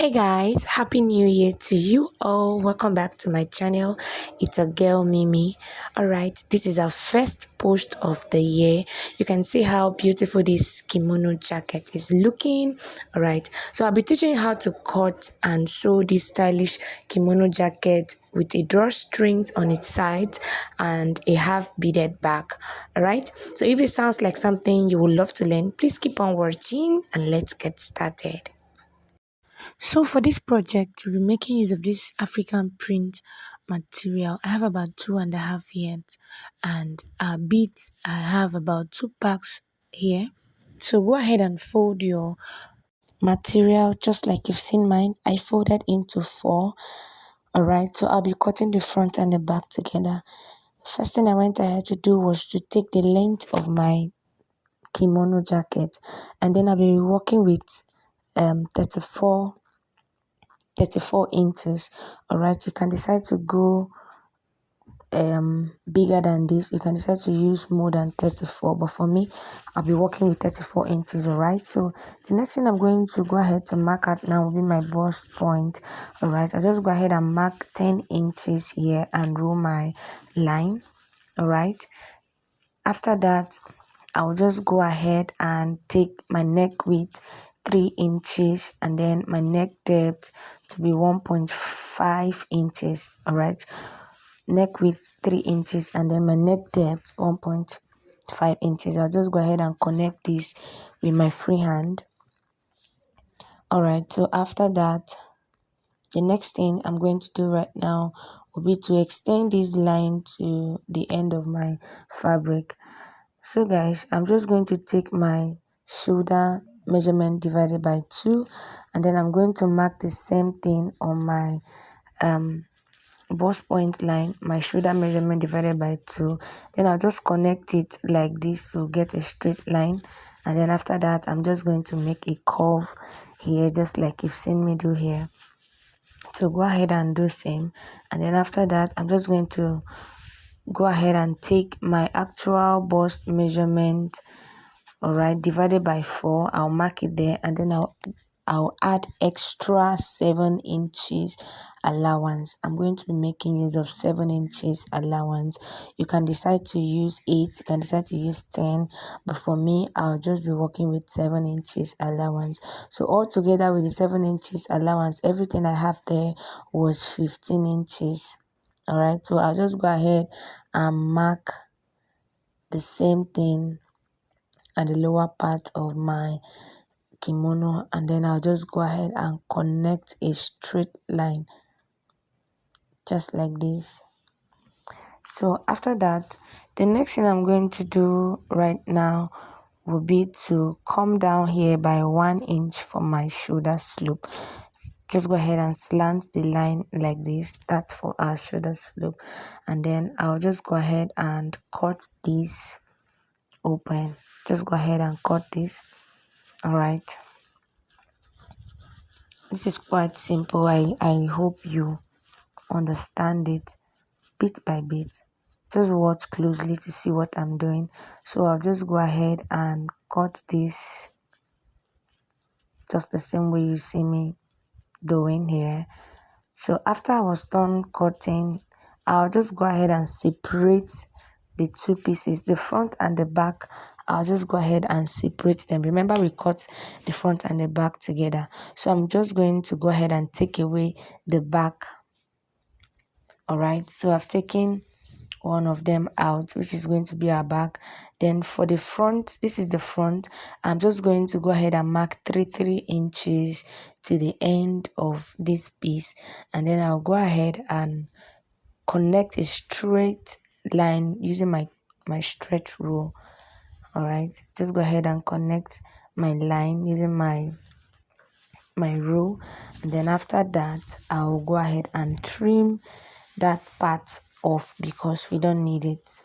Hey guys, happy new year to you all. Welcome back to my channel. It's a girl Mimi. All right, this is our first post of the year. You can see how beautiful this kimono jacket is looking. All right, so I'll be teaching you how to cut and sew this stylish kimono jacket with a drawstrings on its sides and a half beaded back. All right, so if it sounds like something you would love to learn, please keep on watching and let's get started. So for this project, we'll be making use of this African print material. I have about 2.5 yards, and beads, I have about 2 packs here. So go ahead and fold your material just like you've seen mine. I folded into 4. Alright, so I'll be cutting the front and the back together. First thing I went ahead to do was to take the length of my kimono jacket, and then I'll be working with 34 inches. All right, you can decide to go bigger than this. You can decide to use more than 34, but for me, I'll be working with 34 inches. All right, so the next thing I'm going to go ahead to mark out now will be my bust point. All right, I'll just go ahead and mark 10 inches here and roll my line. All right, after that, I'll just go ahead and take my neck width 3 inches and then my neck depth to be 1.5 inches. All right, neck width 3 inches and then my neck depth 1.5 inches. I'll just go ahead and connect this with my free hand. All right, so after that, the next thing I'm going to do right now will be to extend this line to the end of my fabric. So guys, I'm just going to take my shoulder measurement divided by 2, and then I'm going to mark the same thing on my bust point line, my shoulder measurement divided by 2. Then I'll just connect it like this to get a straight line, and then after that I'm just going to make a curve here just like you've seen me do here. So go ahead and do same, and then after that I'm just going to go ahead and take my actual bust measurement, all right, divided by 4. I'll mark it there, and then I'll add extra 7 inches allowance. I'm going to be making use of 7 inches allowance. You can decide to use 8, you can decide to use 10, but for me I'll just be working with 7 inches allowance. So all together with the 7 inches allowance, everything I have there was 15 inches. All right, so I'll just go ahead and mark the same thing at the lower part of my kimono, and then I'll just go ahead and connect a straight line just like this. So after that, the next thing I'm going to do right now will be to come down here by 1 inch for my shoulder slope. Just go ahead and slant the line like this. That's for our shoulder slope, and then I'll just go ahead and cut this open. Just go ahead and cut this. All right, this is quite simple. I hope you understand it bit by bit. Just watch closely to see what I'm doing. So I'll just go ahead and cut this just the same way you see me doing here. So after I was done cutting, I'll just go ahead and separate the 2 pieces, the front and the back. I'll just go ahead and separate them. Remember, we cut the front and the back together, so I'm just going to go ahead and take away the back. All right, so I've taken one of them out, which is going to be our back. Then for the front, this is the front. I'm just going to go ahead and mark 3 inches to the end of this piece, and then I'll go ahead and connect a straight line using my stretch rule. All right, just go ahead and connect my line using my rule, and then after that I'll go ahead and trim that part off because we don't need it.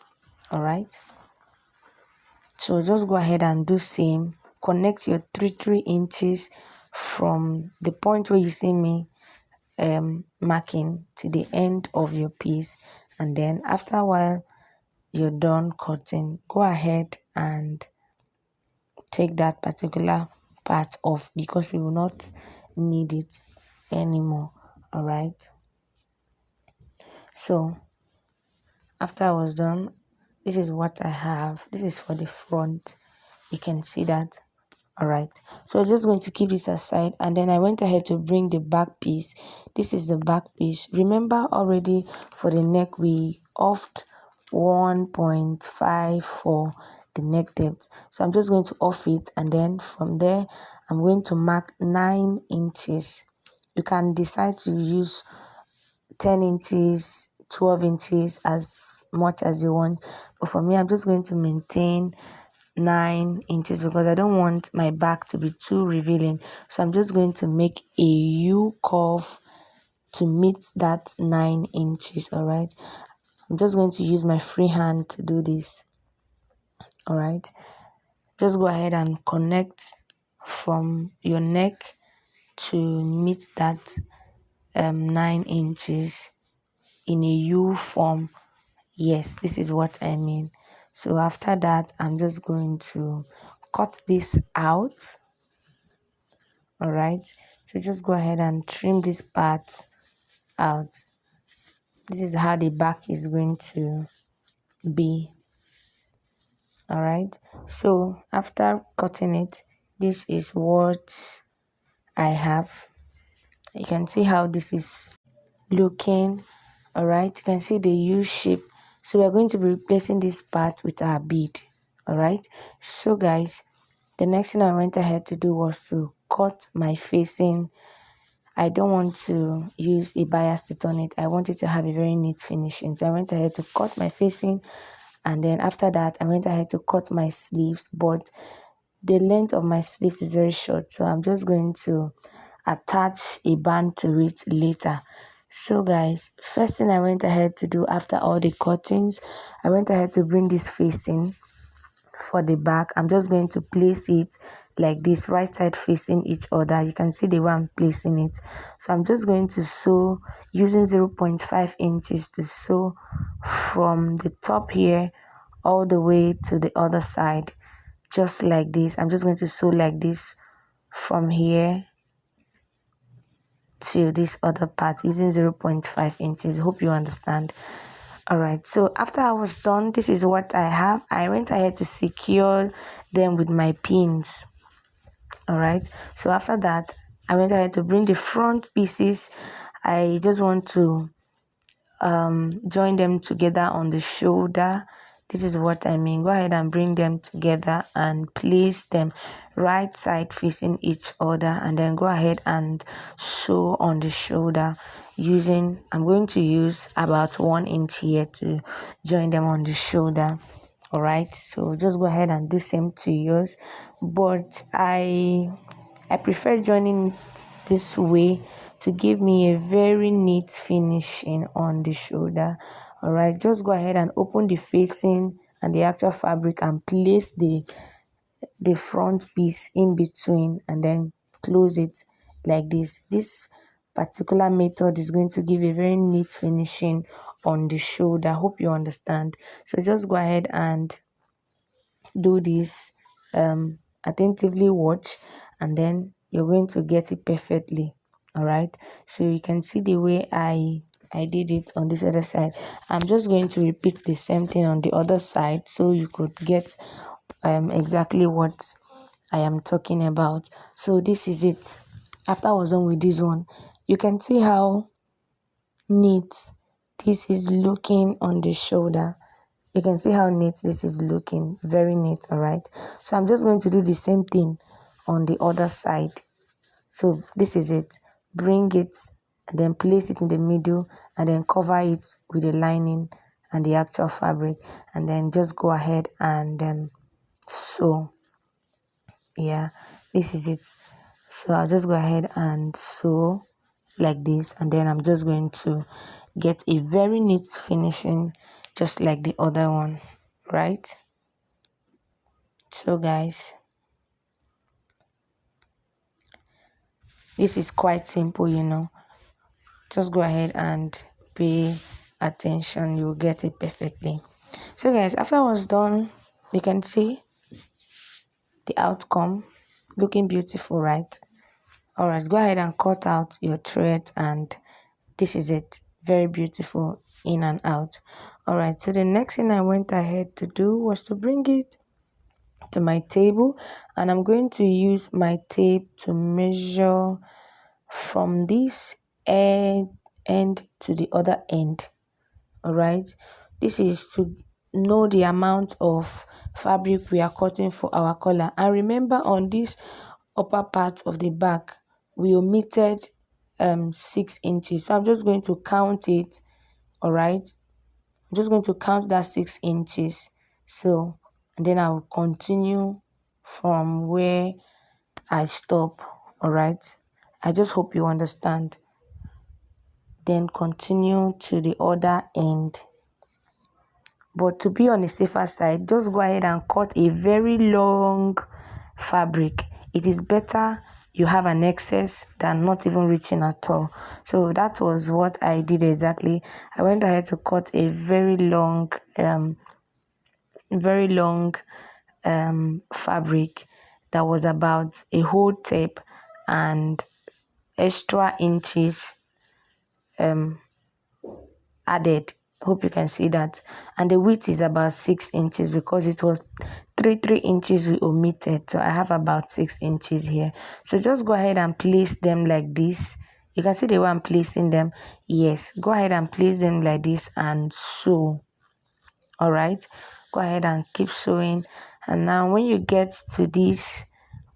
All right, so just go ahead and do same. Connect your 3 inches from the point where you see me marking to the end of your piece, and then after a while you're done cutting, go ahead and take that particular part off because we will not need it. anymore. All right, so after I was done, this is what I have. This is for the front. You can see that. All right, so I'm just going to keep this aside, and then I went ahead to bring the back piece. This is the back piece. Remember already for the neck we offed 1.5 for the neck depth, so I'm just going to off it, and then from there I'm going to mark 9 inches. You can decide to use 10 inches, 12 inches, as much as you want, but for me I'm just going to maintain 9 inches because I don't want my back to be too revealing. So I'm just going to make a U curve to meet that 9 inches. All right, I'm just going to use my free hand to do this. All right, just go ahead and connect from your neck to meet that 9 inches in a U form. Yes, this is what I mean. So after that, I'm just going to cut this out. All right, so just go ahead and trim this part out. This is how the back is going to be. All right, so after cutting it, this is what I have. You can see how this is looking. All right, you can see the U shape. So we're going to be replacing this part with our bead. All right, so guys, the next thing I went ahead to do was to cut my facing. I don't want to use a bias to turn it. I want it to have a very neat finishing. So I went ahead to cut my facing, and then after that I went ahead to cut my sleeves, but the length of my sleeves is very short, so I'm just going to attach a band to it later. So guys, first thing I went ahead to do after all the cuttings, I went ahead to bring this facing for the back. I'm just going to place it like this, right side facing each other. You can see the way I'm placing it. So I'm just going to sew using 0.5 inches to sew from the top here all the way to the other side, just like this. I'm just going to sew like this from here to this other part using 0.5 inches. Hope you understand. All right, so after I was done, this is what I have. I went ahead to secure them with my pins. All right, so after that I went ahead to bring the front pieces. I just want to join them together on the shoulder. This is what I mean. Go ahead and bring them together and place them right side facing each other, and then go ahead and sew on the shoulder using, I'm going to use about 1 inch here to join them on the shoulder. All right, so just go ahead and do same to yours, but I prefer joining it this way to give me a very neat finishing on the shoulder. All right, just go ahead and open the facing and the actual fabric and place the front piece in between, and then close it like this. This particular method is going to give a very neat finishing on the shoulder. Hope you understand. So just go ahead and do this, attentively watch, and then you're going to get it perfectly. All right, so you can see the way I did it on this other side. I'm just going to repeat the same thing on the other side so you could get exactly what I am talking about. So this is it. After I was done with this one, you can see how neat this is looking on the shoulder. You can see how neat this is looking, very neat. All right, so I'm just going to do the same thing on the other side. So this is it. Bring it and then place it in the middle, and then cover it with the lining and the actual fabric, and then just go ahead and sew. Yeah, this is it. So I'll just go ahead and sew like this, and then I'm just going to get a very neat finishing just like the other one, right? So guys, this is quite simple, you know. Just go ahead and pay attention, you'll get it perfectly. So guys, after I was done, you can see the outcome looking beautiful, right? All right, go ahead and cut out your thread, and this is it. Very beautiful in and out. All right, so the next thing I went ahead to do was to bring it to my table, and I'm going to use my tape to measure from this end to the other end. All right, this is to know the amount of fabric we are cutting for our collar. And remember, on this upper part of the back we omitted 6 inches, so I'm just going to count it. All right, I'm just going to count that 6 inches. So, and then I'll continue from where I stop. All right, I just hope you understand. Then continue to the other end. But to be on a safer side, just go ahead and cut a very long fabric. It is better you have an excess than not even reaching at all. So that was what I did exactly. I went ahead to cut a very long fabric that was about a whole tape and extra inches added. Hope you can see that. And the width is about 6 inches because it was 3 inches we omitted, so I have about 6 inches here. So just go ahead and place them like this. You can see the way I'm placing them. Yes, go ahead and place them like this and sew. All right, go ahead and keep sewing. And now when you get to this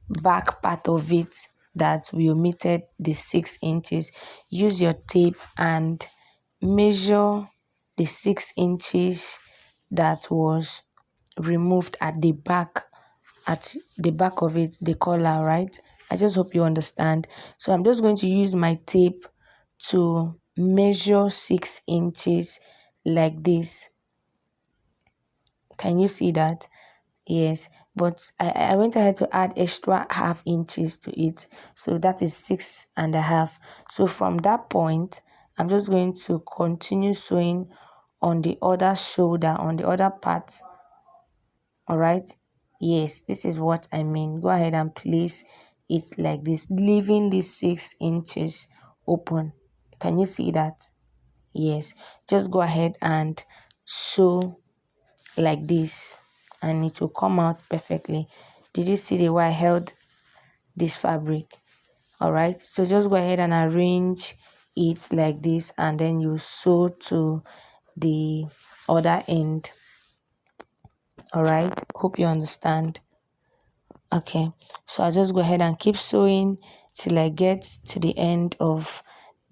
back part of it that we omitted the 6 inches, use your tape and measure the 6 inches that was removed at the back of it, the collar. Right, I just hope you understand. So I'm just going to use my tape to measure 6 inches like this. Can you see that? Yes, but I went ahead to add extra half inches to it, so that is 6.5. So from that point I'm just going to continue sewing on the other shoulder, on the other part. All right, yes, this is what I mean. Go ahead and place it like this, leaving these 6 inches open. Can you see that? Yes, just go ahead and sew like this and it will come out perfectly. Did you see the way I held this fabric? All right, so just go ahead and arrange it like this, and then you sew to the other end. All right, hope you understand. Okay, so I'll just go ahead and keep sewing till I get to the end of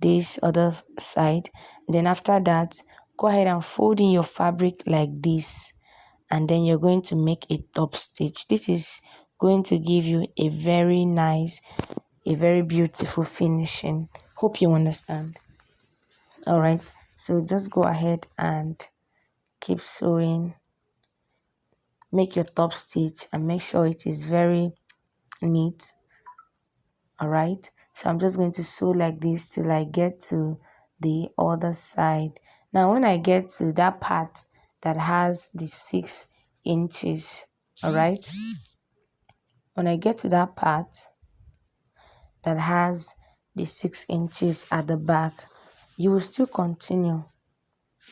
this other side. Then after that, go ahead and fold in your fabric like this, and then you're going to make a top stitch. This is going to give you a very nice, a very beautiful finishing. Hope you understand. All right, so just go ahead and keep sewing. Make your top stitch and make sure it is very neat. All right, so I'm just going to sew like this till I get to the other side. Now when I get to that part that has the 6 inches, all right, when I get to that part that has the 6 inches at the back, you will still continue.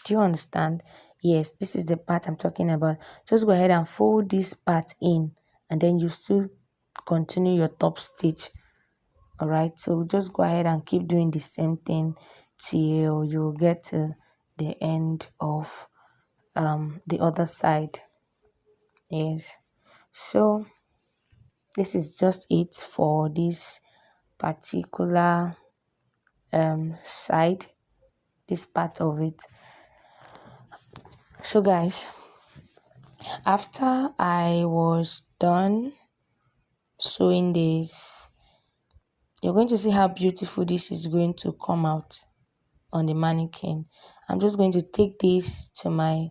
Do you understand? Yes, this is the part I'm talking about. Just go ahead and fold this part in, and then you still continue your top stitch. All right, so just go ahead and keep doing the same thing till you get to the end of the other side. Yes, so this is just it for this particular side, this part of it. So guys, after I was done sewing this, you're going to see how beautiful this is going to come out on the mannequin. I'm just going to take this to my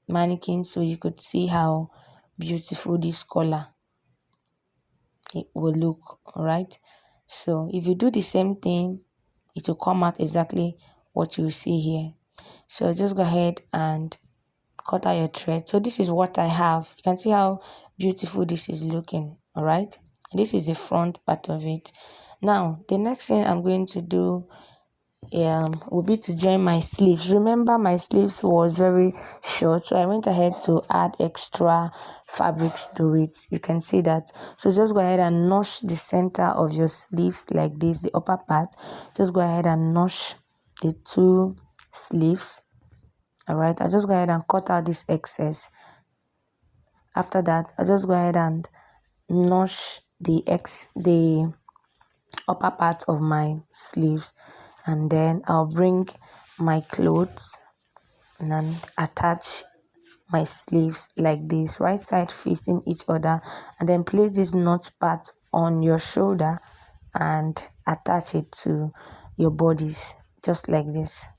mannequin so you could see how beautiful this collar it will look. All right, so if you do the same thing, it will come out exactly what you see here. So just go ahead and cut out your thread. So this is what I have. You can see how beautiful this is looking. All right, this is the front part of it. Now the next thing I'm going to do will be to join my sleeves. Remember, my sleeves was very short, so I went ahead to add extra fabrics to it. You can see that. So just go ahead and notch the center of your sleeves like this, the upper part. Just go ahead and notch the two sleeves. All right, I'll just go ahead and cut out this excess. After that, I'll just go ahead and notch the upper part of my sleeves, and then I'll bring my clothes and then attach my sleeves like this, right side facing each other, and then place this notch part on your shoulder and attach it to your bodies just like this.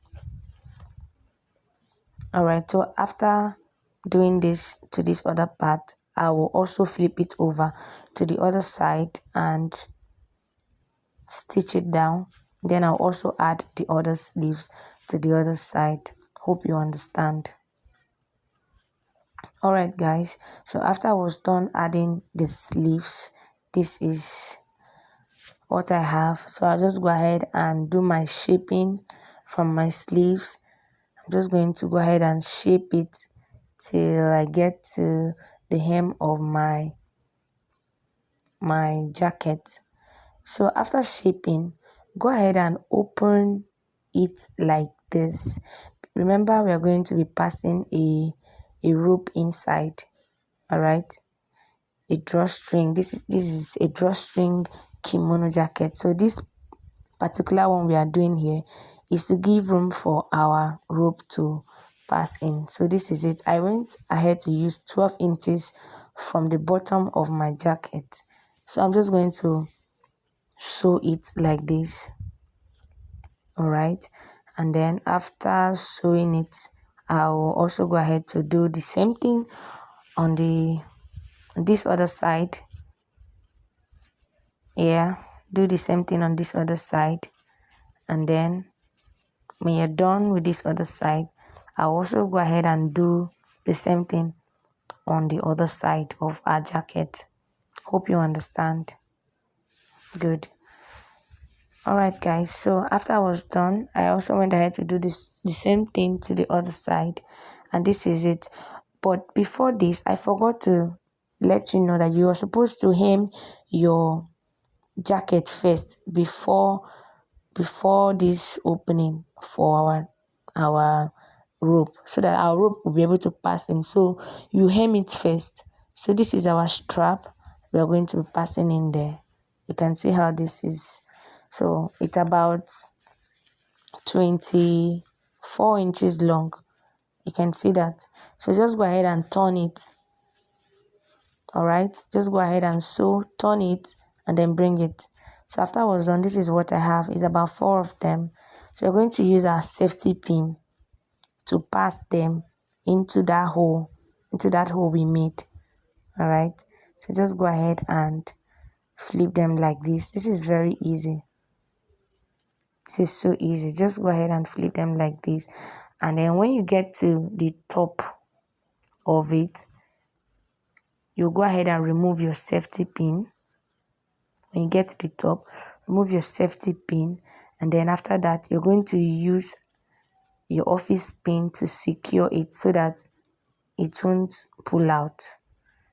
All right, so after doing this to this other part, I will also flip it over to the other side and stitch it down. Then I'll also add the other sleeves to the other side. Hope you understand. All right guys, so after I was done adding the sleeves, this is what I have. So I'll just go ahead and do my shaping from my sleeves. I'm just going to go ahead and shape it till I get to the hem of my jacket. So after shaping, go ahead and open it like this. Remember, we are going to be passing a rope inside. All right, a drawstring. This is a drawstring kimono jacket. So this particular one we are doing here is to give room for our rope to pass in. So this is it. I went ahead to use 12 inches from the bottom of my jacket. So I'm just going to sew it like this. All right, and then after sewing it, I will also go ahead to do the same thing on this other side. Yeah, do the same thing on this other side, and then when you're done with this other side, I'll also go ahead and do the same thing on the other side of our jacket. Hope you understand. Good. All right guys, so after I was done, I also went ahead to do the same thing to the other side, and this is it. But before this, I forgot to let you know that you are supposed to hem your jacket first before this opening for our rope, so that our rope will be able to pass in. So you hem it first. So this is our strap. We are going to be passing in there. You can see how this is. So it's about 24 inches long. You can see that. So just go ahead and turn it. All right, just go ahead and sew, turn it, and then bring it. So after I was done, this is what I have. It's about 4 of them. So we're going to use our safety pin to pass them into that hole we made. All right, so just go ahead and flip them like this. This is very easy. This is so easy. Just go ahead and flip them like this, and then when you get to the top of it, you go ahead and remove your safety pin. When you get to the top, remove your safety pin, and then after that, you're going to use your office pin to secure it so that it won't pull out.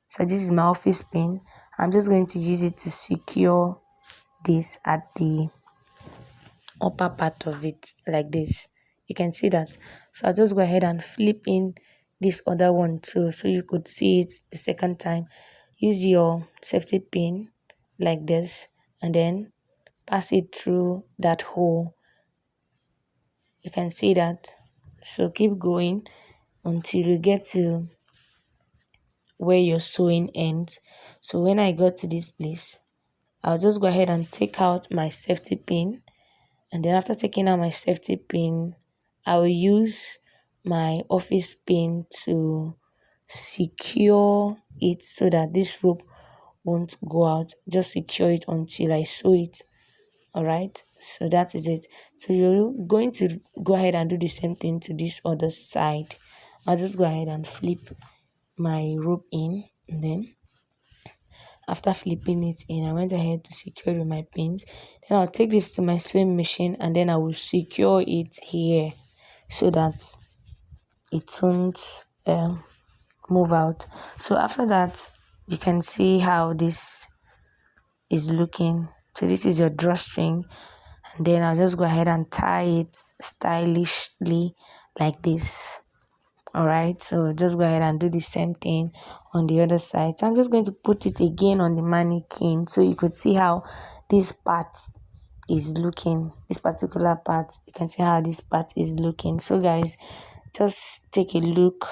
So this is my office pin. I'm just going to use it to secure this at the upper part of it like this. You can see that. So I'll just go ahead and flip in this other one too, so you could see it the second time. Use your safety pin like this, and then pass it through that hole. You can see that. So keep going until you get to where your sewing ends. So when I got to this place, I'll just go ahead and take out my safety pin, and then after taking out my safety pin, I will use my office pin to secure it so that this rope won't go out. Just secure it until I sew it. All right, so that is it. So you're going to go ahead and do the same thing to this other side. I'll just go ahead and flip my rope in, and then After flipping it in, I went ahead to secure it with my pins. Then I'll take this to my sewing machine and then I will secure it here so that it won't move out. So after that, you can see how this is looking. So this is your drawstring, and then I'll just go ahead and tie it stylishly like this. All right, so just go ahead and do the same thing on the other side. So I'm just going to put it again on the mannequin so you could see how this part is looking. This particular part, you can see how this part is looking. So guys, just take a look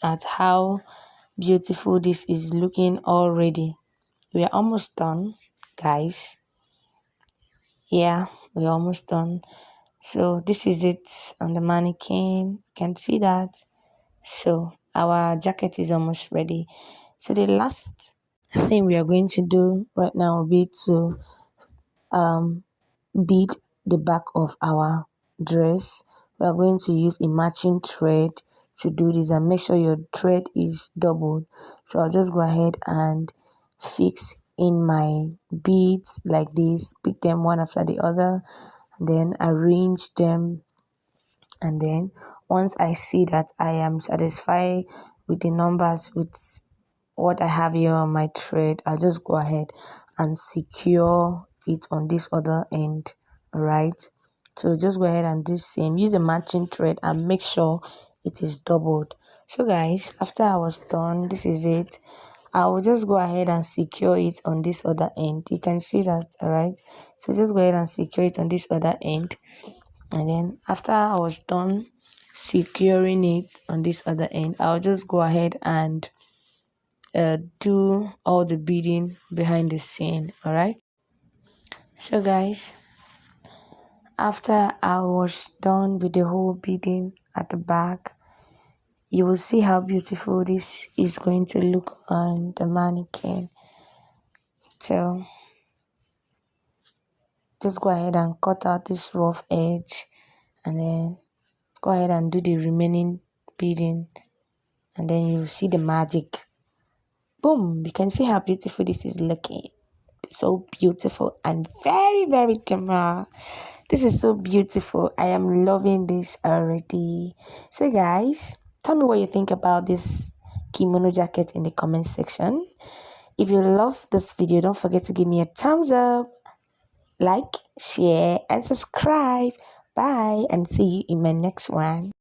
at how beautiful this is looking already. We are almost done, guys. Yeah, we're almost done. So this is it on the mannequin. You can see that. So our jacket is almost ready. So the last thing we are going to do right now will be to bead the back of our dress. We are going to use a matching thread to do this, and make sure your thread is doubled. So I'll just go ahead and fix in my beads like this, pick them one after the other, and then arrange them. And then once I see that I am satisfied with the numbers, with what I have here on my thread, I'll just go ahead and secure it on this other end. All right, so just go ahead and do the same, use a matching thread and make sure it is doubled. So guys, after I was done, this is it. I will just go ahead and secure it on this other end. You can see that. All right, so just go ahead and secure it on this other end. And then after I was done securing it on this other end, I'll just go ahead and do all the beading behind the scene. All right, so guys, after I was done with the whole beading at the back, you will see how beautiful this is going to look on the mannequin. So just go ahead and cut out this rough edge and then go ahead and do the remaining beading, and then you will see the magic. Boom, you can see how beautiful this is looking. So beautiful and very, very demure. This is so beautiful. I am loving this already. So guys, tell me what you think about this kimono jacket in the comment section. If you love this video, don't forget to give me a thumbs up, like, share and subscribe. Bye, and see you in my next one.